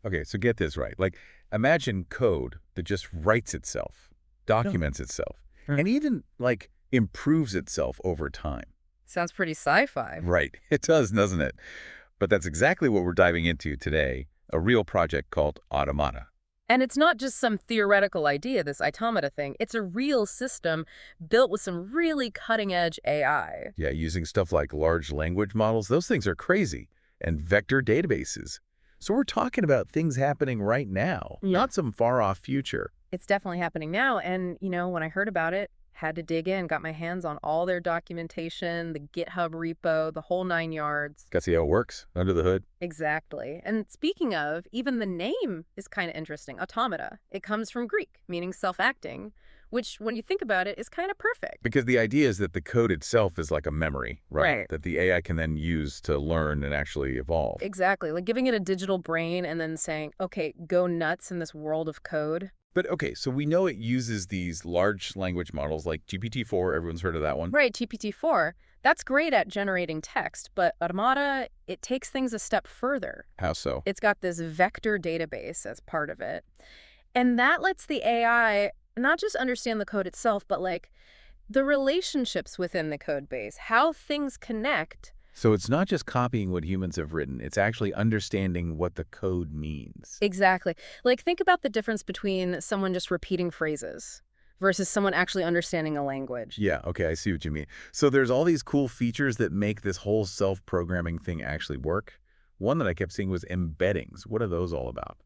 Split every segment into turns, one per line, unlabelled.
Okay, so get this right. Like, imagine code that just writes itself,
Oh,
documents itself,
mm.
and even, like, improves itself over time.
Sounds pretty sci-fi.
Right. It does, doesn't it? But that's exactly what we're diving into today, a real project called Automata.
And it's not just some theoretical idea, this automata thing. It's a real system built with some really cutting-edge AI.
Yeah, using stuff like large language models, those things are crazy, and vector databases. So we're talking about things happening right now,
Yeah.
not some far-off future.
It's definitely happening now. And, when I heard about it, had to dig in, got my hands on all their documentation, the GitHub repo, the whole 9 yards.
Got to see how it works under the hood.
Exactly. And speaking of, even the name is kind of interesting. Automata. It comes from Greek, meaning self-acting, which, when you think about it, is kind of perfect.
Because the idea is that the code itself is like a memory, right?
Right.
That the AI can then use to learn and actually evolve.
Exactly. Like giving it a digital brain and then saying, okay, go nuts in this world of code.
But okay, so we know it uses these large language models like GPT-4, everyone's heard of that one.
Right, GPT-4. That's great at generating text, but Automata, it takes things a step further.
How so?
It's got this vector database as part of it. And that lets the AI not just understand the code itself, but like the relationships within the code base, how things connect.
So it's not just copying what humans have written, it's actually understanding what the code means.
Exactly. Like think about the difference between someone just repeating phrases versus someone actually understanding a language.
Yeah, okay, I see what you mean. So there's all these cool features that make this whole self-programming thing actually work. One that I kept seeing was embeddings. What are those all about?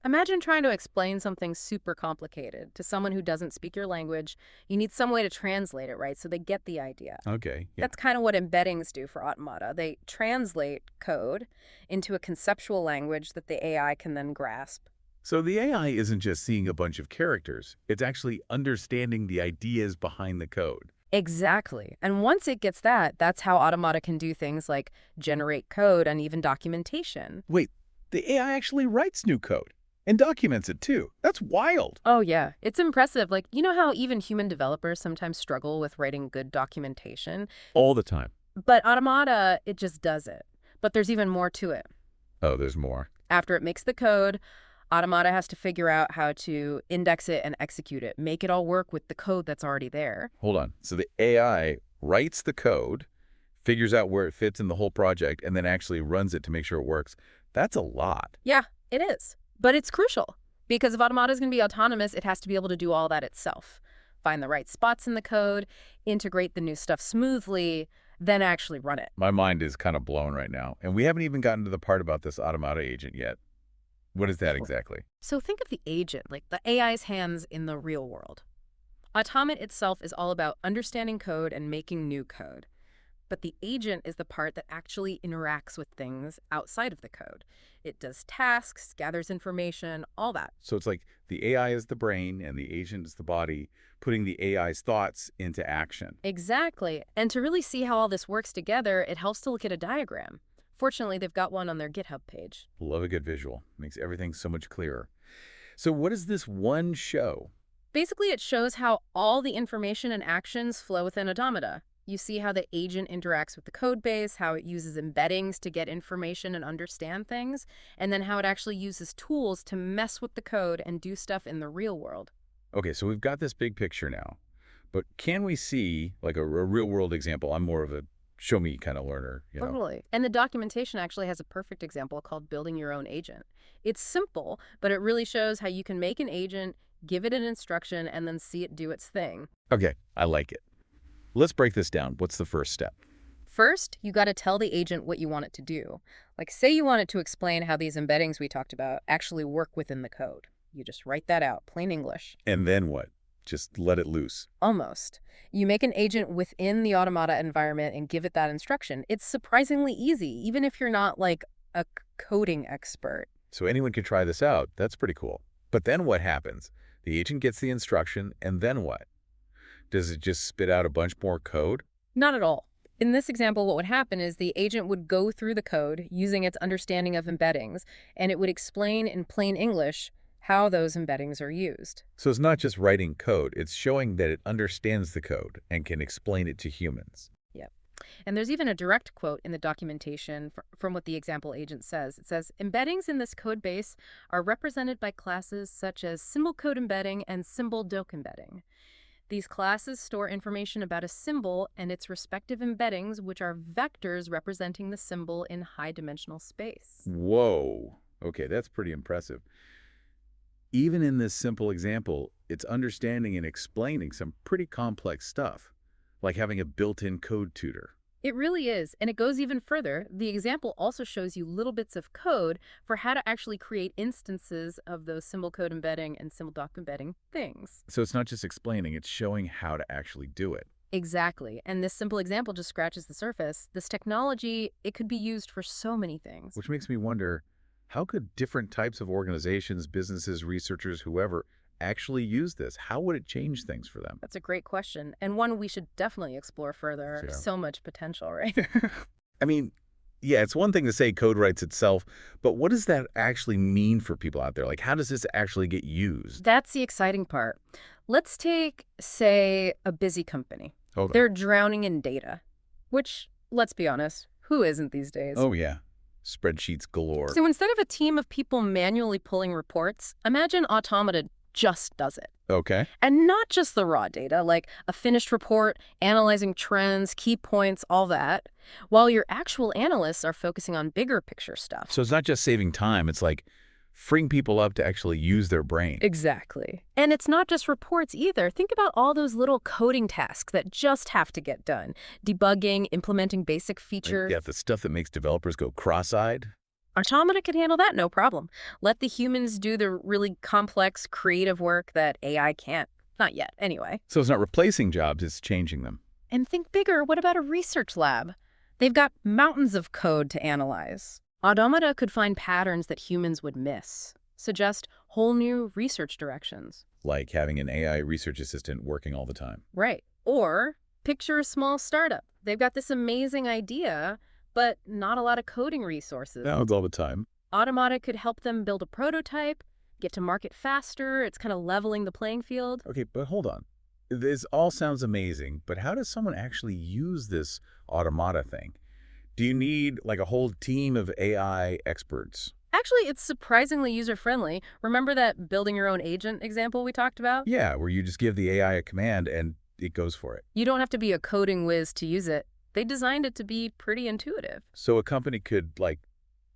Imagine trying to explain something super complicated to someone who doesn't speak your language. You need some way to translate it, right? So they get the idea.
Okay, yeah.
That's kind of what embeddings do for Automata. They translate code into a conceptual language that the AI can then grasp.
So the AI isn't just seeing a bunch of characters, it's actually understanding the ideas behind the code.
Exactly. And once it gets that, that's how Automata can do things like generate code and even documentation.
Wait, the AI actually writes new code and documents it too. That's wild.
Oh, yeah. It's impressive. Like, you know how even human developers sometimes struggle with writing good documentation?
All the time.
But Automata, it just does it. But there's even more to it.
Oh, there's more.
After it makes the code, Automata has to figure out how to index it and execute it, make it all work with the code that's already there.
Hold on. So the AI writes the code, figures out where it fits in the whole project, and then actually runs it to make sure it works. That's a lot.
Yeah, it is. But it's crucial. Because if Automata is going to be autonomous, it has to be able to do all that itself. Find the right spots in the code, integrate the new stuff smoothly, then actually run it.
My mind is kind of blown right now. And we haven't even gotten to the part about this Automata agent yet. What is that
Sure.
exactly?
So think of the agent, like the AI's hands in the real world. Automata itself is all about understanding code and making new code. But the agent is the part that actually interacts with things outside of the code. It does tasks, gathers information, all that.
So it's like the AI is the brain and the agent is the body, putting the AI's thoughts into action.
Exactly. And to really see how all this works together, it helps to look at a diagram. Fortunately, they've got one on their GitHub page.
Love a good visual. Makes everything so much clearer. So what does this one show?
Basically, it shows how all the information and actions flow within Automata. You see how the agent interacts with the code base, how it uses embeddings to get information and understand things, and then how it actually uses tools to mess with the code and do stuff in the real world.
Okay, so we've got this big picture now, but can we see like a real world example? I'm more of a show me kind of learner.
Totally. And the documentation actually has a perfect example called building your own agent. It's simple, but it really shows how you can make an agent, give it an instruction, and then see it do its thing.
Okay, I like it. Let's break this down. What's the first step?
First, you got to tell the agent what you want it to do. Like, say you want it to explain how these embeddings we talked about actually work within the code. You just write that out, plain English.
And then what? Just let it loose.
Almost. You make an agent within the Automata environment and give it that instruction. It's surprisingly easy, even if you're not like a coding expert.
So anyone can try this out. That's pretty cool. But then what happens? The agent gets the instruction, and then what? Does it just spit out a bunch more code?
Not at all. In this example, what would happen is the agent would go through the code using its understanding of embeddings, and it would explain in plain English how those embeddings are used.
So it's not just writing code, it's showing that it understands the code and can explain it to humans.
Yep. And there's even a direct quote in the documentation from what the example agent says. It says, embeddings in this code base are represented by classes such as symbol code embedding and symbol doc embedding. These classes store information about a symbol and its respective embeddings, which are vectors representing the symbol in high-dimensional space.
Whoa. Okay, that's pretty impressive. Even in this simple example, it's understanding and explaining some pretty complex stuff, like having a built-in code tutor.
It really is, and it goes even further. The example also shows you little bits of code for how to actually create instances of those symbol code embedding and symbol doc embedding things.
So it's not just explaining, it's showing how to actually do it.
Exactly, and this simple example just scratches the surface. This technology, it could be used for so many things.
Which makes me wonder, how could different types of organizations, businesses, researchers, whoever, actually use this? How would it change things for them?
That's a great question, and one we should definitely explore further.
Yeah.
So much potential, right?
I mean, yeah, it's one thing to say code writes itself, but what does that actually mean for people out there? Like, how does this actually get used?
That's the exciting part. Let's take, say, a busy company.
Hold on.
They're drowning in data, which, let's be honest, who isn't these days?
Oh, yeah. Spreadsheets galore.
So instead of a team of people manually pulling reports, imagine Automata just does it.
Okay.
And not just the raw data, like a finished report, analyzing trends, key points, all that, while your actual analysts are focusing on bigger picture stuff.
So it's not just saving time, it's like freeing people up to actually use their brain.
Exactly. And it's not just reports either. Think about all those little coding tasks that just have to get done. Debugging, implementing basic features.
Yeah, the stuff that makes developers go cross-eyed.
Automata can handle that, no problem. Let the humans do the really complex, creative work that AI can't. Not yet, anyway.
So it's not replacing jobs, it's changing them.
And think bigger, what about a research lab? They've got mountains of code to analyze. Automata could find patterns that humans would miss, suggest whole new research directions.
Like having an AI research assistant working all the time.
Right. Or picture a small startup. They've got this amazing idea, but not a lot of coding resources.
Now it's all the time.
Automata could help them build a prototype, get to market faster. It's kind of leveling the playing field.
Okay, but hold on. This all sounds amazing, but how does someone actually use this Automata thing? Do you need like a whole team of AI experts?
Actually, it's surprisingly user-friendly. Remember that building your own agent example we talked about?
Yeah, where you just give the AI a command and it goes for it.
You don't have to be a coding whiz to use it. They designed it to be pretty intuitive.
So a company could, like,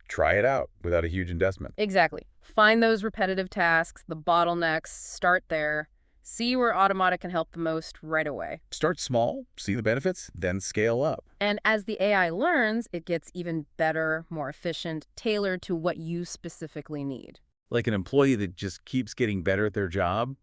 try it out without a huge investment.
Exactly. Find those repetitive tasks, the bottlenecks, start there. See where Automata can help the most right away.
Start small, see the benefits, then scale up.
And as the AI learns, it gets even better, more efficient, tailored to what you specifically need.
Like an employee that just keeps getting better at their job,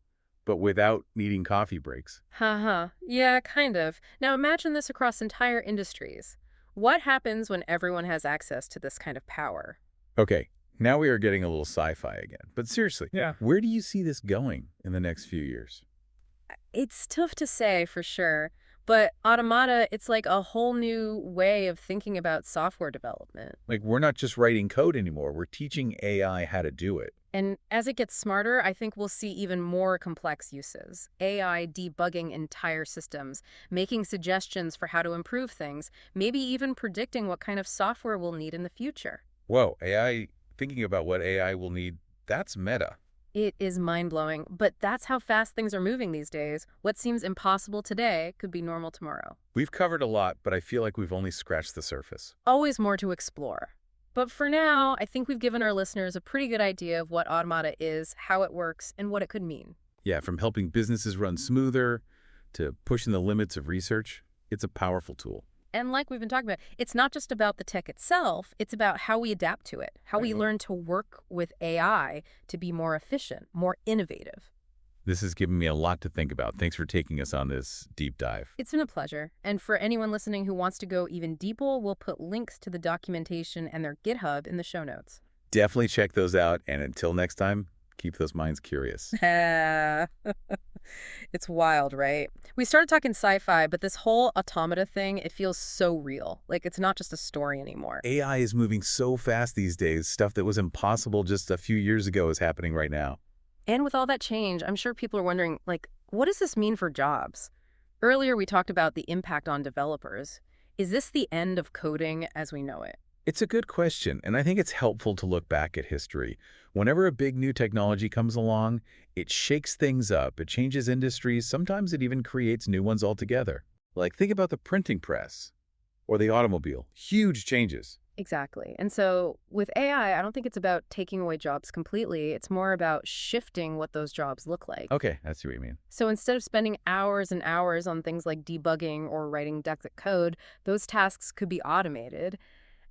but without needing coffee breaks.
Haha. Yeah, kind of. Now imagine this across entire industries. What happens when everyone has access to this kind of power?
Okay, now we are getting a little sci-fi again. But seriously,
Yeah.
where do you see this going in the next few years?
It's tough to say for sure, but Automata, it's like a whole new way of thinking about software development.
Like, we're not just writing code anymore, we're teaching AI how to do it.
And as it gets smarter, I think we'll see even more complex uses. AI debugging entire systems, making suggestions for how to improve things, maybe even predicting what kind of software we'll need in the future.
Whoa, AI, thinking about what AI will need, that's meta.
It is mind-blowing, but that's how fast things are moving these days. What seems impossible today could be normal tomorrow.
We've covered a lot, but I feel like we've only scratched the surface.
Always more to explore. But for now, I think we've given our listeners a pretty good idea of what Automata is, how it works, and what it could mean.
Yeah, from helping businesses run smoother to pushing the limits of research, it's a powerful tool.
And like we've been talking about, it's not just about the tech itself, it's about how we adapt to it, how we
Right.
learn to work with AI to be more efficient, more innovative.
This has given me a lot to think about. Thanks for taking us on this deep dive.
It's been a pleasure. And for anyone listening who wants to go even deeper, we'll put links to the documentation and their GitHub in the show notes.
Definitely check those out, and until next time, keep those minds curious.
It's wild, right? We started talking sci-fi, but this whole Automata thing, it feels so real. Like it's not just a story anymore.
AI is moving so fast these days. Stuff that was impossible just a few years ago is happening right now.
And with all that change, I'm sure people are wondering, like, what does this mean for jobs? Earlier, we talked about the impact on developers. Is this the end of coding as we know it?
It's a good question, and I think it's helpful to look back at history. Whenever a big new technology comes along, it shakes things up, it changes industries, sometimes it even creates new ones altogether. Like, think about the printing press or the automobile. Huge changes.
Exactly. And so with AI, I don't think it's about taking away jobs completely. It's more about shifting what those jobs look like.
Okay, I see what you mean.
So instead of spending hours and hours on things like debugging or writing DEX code, those tasks could be automated.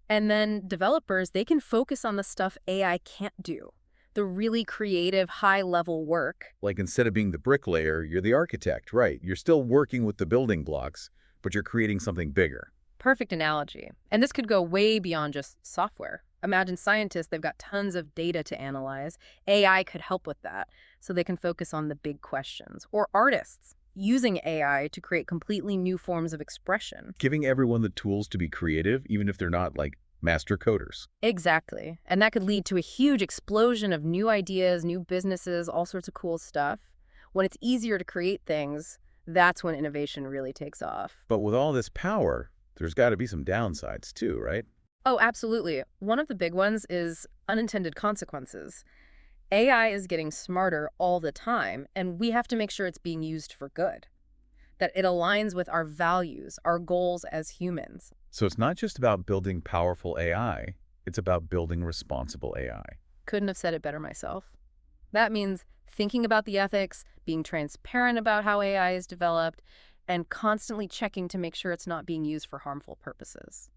And then developers, they can focus on the stuff AI can't do, the really creative, high-level work.
Like, instead of being the bricklayer, you're the architect, right? You're still working with the building blocks, but you're creating something bigger.
Perfect analogy. And this could go way beyond just software. Imagine scientists, they've got tons of data to analyze. AI could help with that, so they can focus on the big questions. Or artists, using AI to create completely new forms of expression.
Giving everyone the tools to be creative, even if they're not, like, master coders.
Exactly. And that could lead to a huge explosion of new ideas, new businesses, all sorts of cool stuff. When it's easier to create things, that's when innovation really takes off.
But with all this power, there's got to be some downsides too, right?
Oh, absolutely. One of the big ones is unintended consequences. AI is getting smarter all the time, and we have to make sure it's being used for good, that it aligns with our values, our goals as humans.
So it's not just about building powerful AI, it's about building responsible AI.
Couldn't have said it better myself. That means thinking about the ethics, being transparent about how AI is developed, and constantly checking to make sure it's not being used for harmful purposes.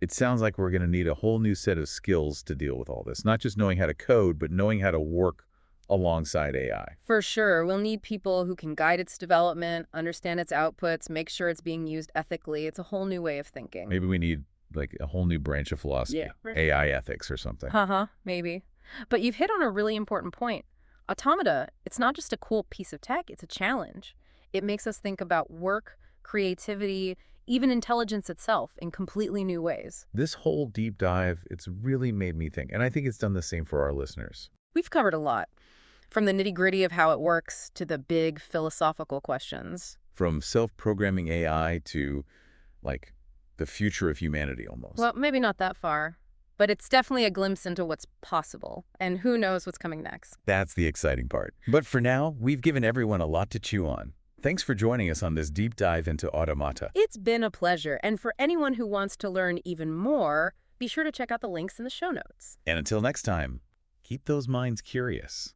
It sounds like we're going to need a whole new set of skills to deal with all this, not just knowing how to code, but knowing how to work alongside AI.
For sure, we'll need people who can guide its development, understand its outputs, make sure it's being used ethically. It's a whole new way of thinking.
Maybe we need like a whole new branch of philosophy,
Yeah, right.
AI ethics or something.
Uh-huh, maybe. But you've hit on a really important point. Automata, it's not just a cool piece of tech, it's a challenge. It makes us think about work, creativity, even intelligence itself in completely new ways.
This whole deep dive, it's really made me think, and I think it's done the same for our listeners.
We've covered a lot, from the nitty-gritty of how it works to the big philosophical questions.
From self-programming AI to, like, the future of humanity almost.
Well, maybe not that far, but it's definitely a glimpse into what's possible, and who knows what's coming next.
That's the exciting part. But for now, we've given everyone a lot to chew on. Thanks for joining us on this deep dive into Automata.
It's been a pleasure, and for anyone who wants to learn even more, be sure to check out the links in the show notes.
And until next time, keep those minds curious.